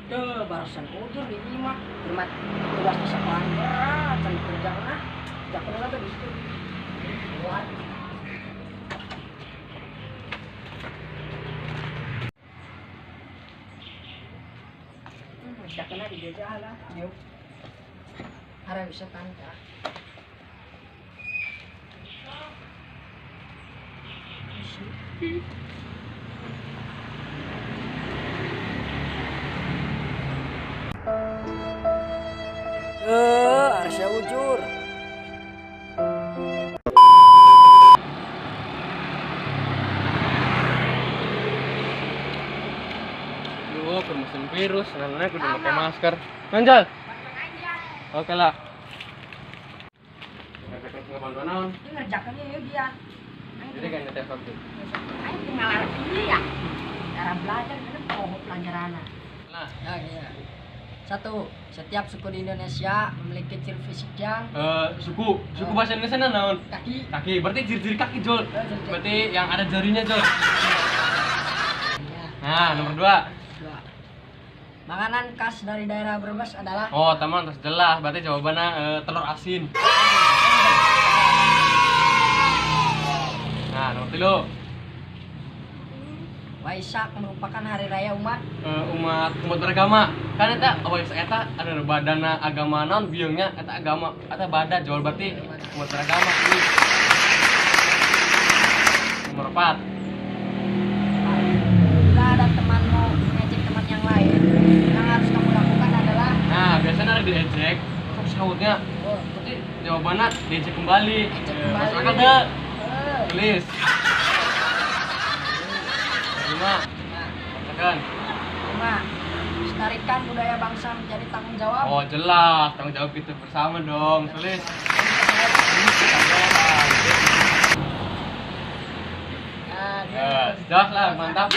Tuh, barasan ujur di lima. Termat tugas di sekolah berat, cari kerja lah. Tidak pernah lagi di situ. Buat. Tidak kena dijajah lah. Yuk. Harap bisa tangkap. Arsya ujur. Duh, permusim virus, nanti udah pakai masker. Manjal. Oke lah. Nggak bantu naon. Ini ngerjakannya ya dia. Jadi kan nyetel waktu. Ayo tinggal ini ya. Cara belajar itu pokok pelajaran. Nah, Ya, iya. Satu, setiap suku di Indonesia memiliki ciri fisik yang suku bahasa Indonesia naon? kaki. Kaki, berarti ciri-ciri kaki Jol. Ciri-ciri. Berarti yang ada jarinya Jol. Ya, Nah, nomor 2. dua. Makanan khas dari daerah Brebes adalah Oh, teman, terus jelas. Berarti jawabannya telur asin. Nah, nomor 3. Waisak, merupakan hari raya umat. Umat beragama. Kan eta Waisak eta ada badana agama naon biungnya eta agama eta badan Jol berarti umat beragama. Nomor 4. Bila ada temanmu mengejek teman yang lain, yang harus kamu lakukan adalah Nah, biasanya ada diejek, terus sautnya berarti jawabannya diejek kembali. ejek Masuk kembali. akal deh. Eh, Tulis. 5. Nah, Katakan. 5. Lestarikan budaya bangsa menjadi tanggung jawab. Oh, jelas. Tanggung jawab kita bersama dong. Tulis. Nah, Ya, jelas lah, mantap.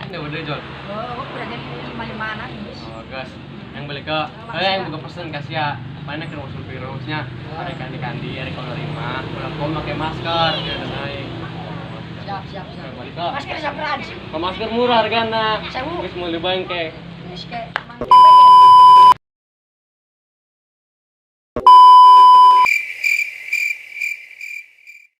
Ini udah Jol. Oh, udah jadi 5-5-an guys. Oh, gas. Yang balik ke, yang buka pesen kasih ya. Mana kena usul virusnya? Ada kandi-kandi, ada kalau 5. Pulang kau pakai masker, dia udah naik. Siap. Yang balik ke, Masker siapa aja? masker murah harganya. Sewu. Guys mau dibayang kayak. Ini sih kayak